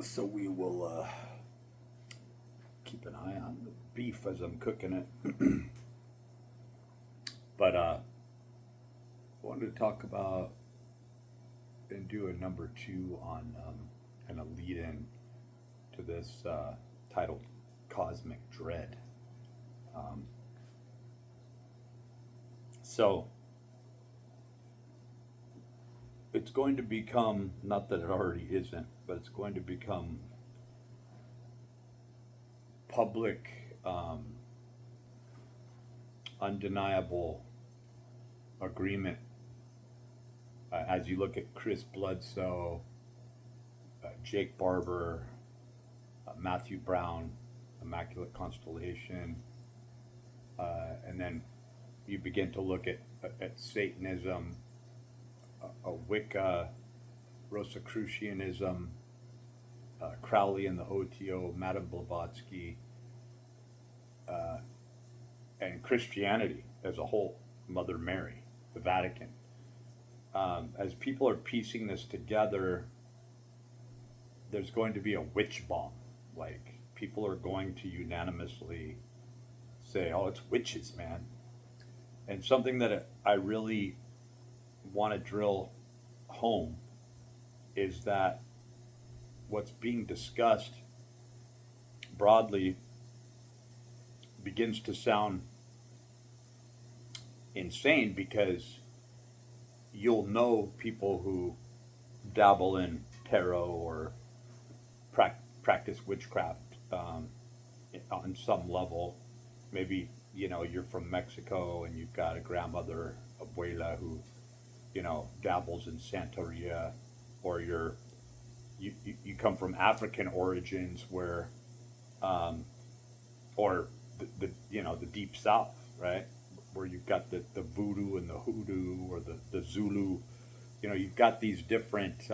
So we will keep an eye on the beef as I'm cooking it. But I wanted to talk about and do a number two on and a lead in to this titled Cosmic Dread. Um, so it's going to become, not that it already isn't, but it's going to become public, undeniable agreement as you look at Chris Bledsoe, Jake Barber, Matthew Brown, Immaculate Constellation, and then you begin to look at Satanism, Wicca, Rosicrucianism, Crowley and the OTO, Madame Blavatsky, uh, and Christianity as a whole, Mother Mary, the Vatican. As people are piecing this together, there's going to be a witch bomb. Like, people are going to unanimously say, oh, it's witches, man. And something that I really want to drill home is that what's being discussed broadly begins to sound insane because you'll know people who dabble in tarot or practice witchcraft on some level. Maybe you're from Mexico and you've got a grandmother, abuela, who dabbles in Santeria, or you come from African origins where, or the deep South, right, where you've got the voodoo and the hoodoo, or the Zulu. You've got these different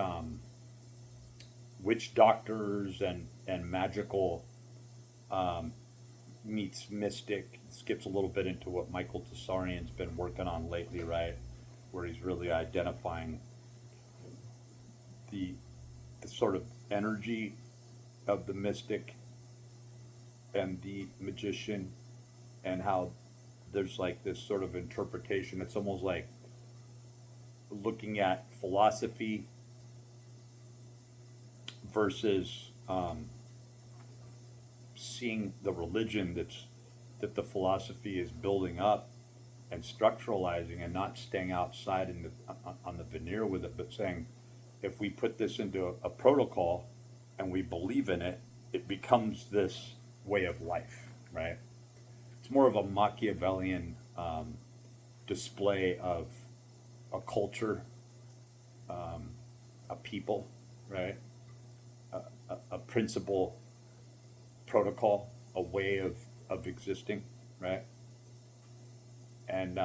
witch doctors and magical meets mystic. It skips a little bit into what Michael Tsarian's been working on lately, right? Where he's really identifying the sort of energy of the mystic and the magician, and how there's like this sort of interpretation. It's almost like looking at philosophy versus seeing the religion that the philosophy is building up and structuralizing, and not staying outside on the veneer with it, but saying, if we put this into a protocol and we believe in it, it becomes this way of life, right? It's more of a Machiavellian display of a culture, a people, right? A principle, protocol, a way of existing, right? And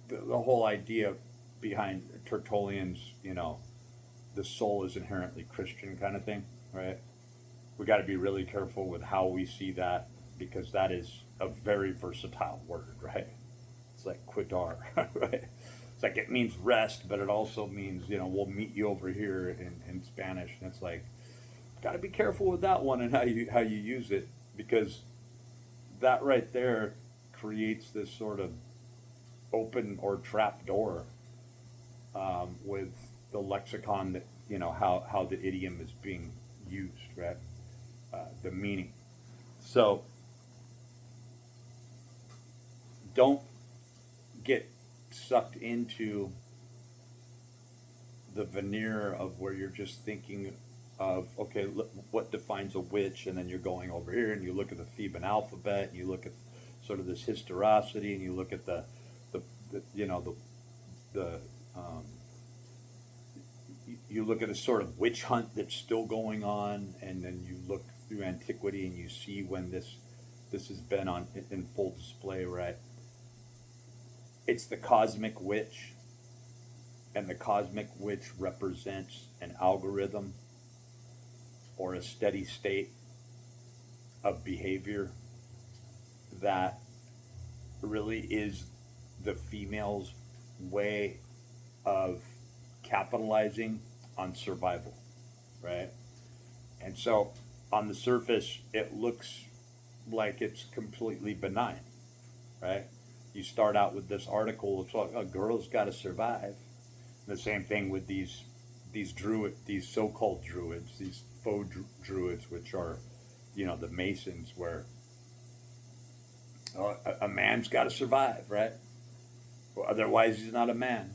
the whole idea behind Tertullian's, the soul is inherently Christian kind of thing, right? We got to be really careful with how we see that, because that is a very versatile word, right? It's like quidar, right? It's like, it means rest, but it also means, we'll meet you over here in Spanish. And it's like, got to be careful with that one and how you use it, because that right there creates this sort of open or trap door with the lexicon, that how the idiom is being used, right? The meaning. So don't get sucked into the veneer of where you're just thinking of, okay, what defines a witch, and then you're going over here and you look at the Theban alphabet, and you look at sort of this historicity, and you look at the um, you look at a sort of witch hunt that's still going on, and then you look through antiquity and you see when this has been on in full display, right? It's the cosmic witch, and the cosmic witch represents an algorithm or a steady state of behavior that really is the female's way of capitalizing on survival, right? And so on the surface, it looks like it's completely benign, right? You start out with this article, it's like a girl's got to survive. The same thing with these these so-called druids, these faux druids, which are, the Masons, where a man's got to survive, right? Otherwise, he's not a man.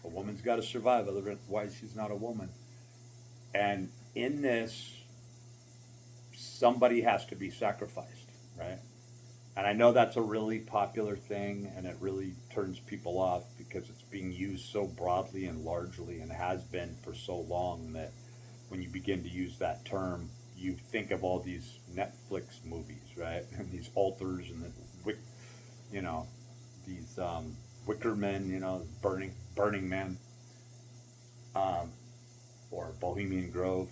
A woman's got to survive, otherwise, she's not a woman. And in this, somebody has to be sacrificed, right? And I know that's a really popular thing, and it really turns people off because it's being used so broadly and largely, and has been for so long, that when you begin to use that term, you think of all these Netflix movies, right? And these altars and these Wicker Men, Burning Man, or Bohemian Grove.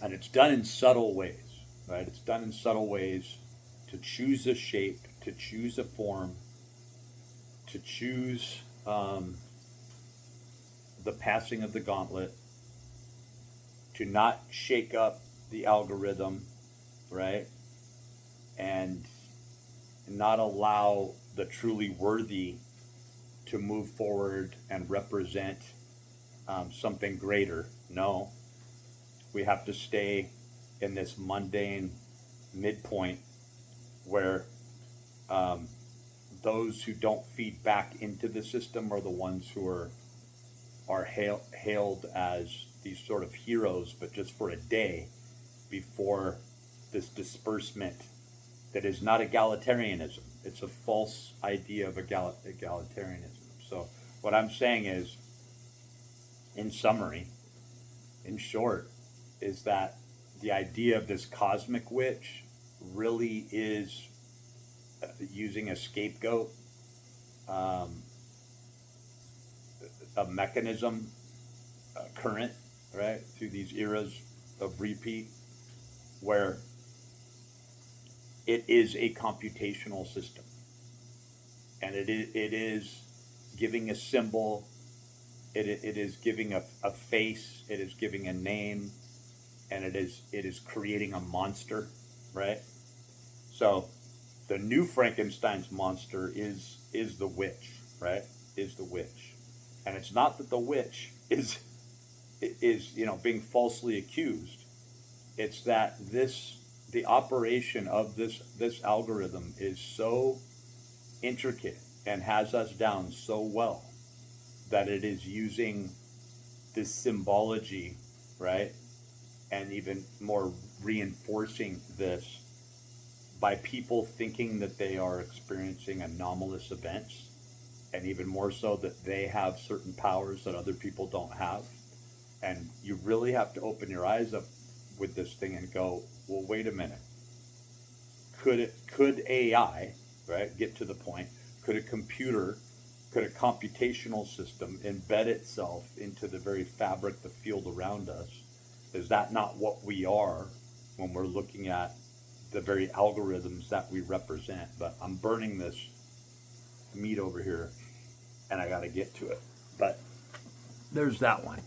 And it's done in subtle ways, right? It's done in subtle ways to choose a shape, to choose a form, to choose the passing of the gauntlet, to not shake up the algorithm, right? And not allow the truly worthy to move forward and represent something greater. No, we have to stay in this mundane midpoint where those who don't feed back into the system are the ones who are hailed as these sort of heroes, but just for a day before this disbursement that is not egalitarianism. It's a false idea of egalitarianism. So what I'm saying is, in summary, in short, is that the idea of this cosmic witch really is using a scapegoat, a mechanism, current, right, through these eras of repeat, where it is a computational system, and it is giving a symbol, it is giving a face, it is giving a name, and it is creating a monster, right? So the new Frankenstein's monster is the witch, right? Is the witch. And it's not that the witch is being falsely accused. It's that the operation of this algorithm is so intricate and has us down so well that it is using this symbology, right? And even more reinforcing this by people thinking that they are experiencing anomalous events, and even more so that they have certain powers that other people don't have. And you really have to open your eyes up with this thing and go, well, wait a minute. Could AI, right, get to the point, could a computational system embed itself into the very fabric, the field around us? Is that not what we are when we're looking at the very algorithms that we represent? But I'm burning this meat over here, and I got to get to it. But there's that one.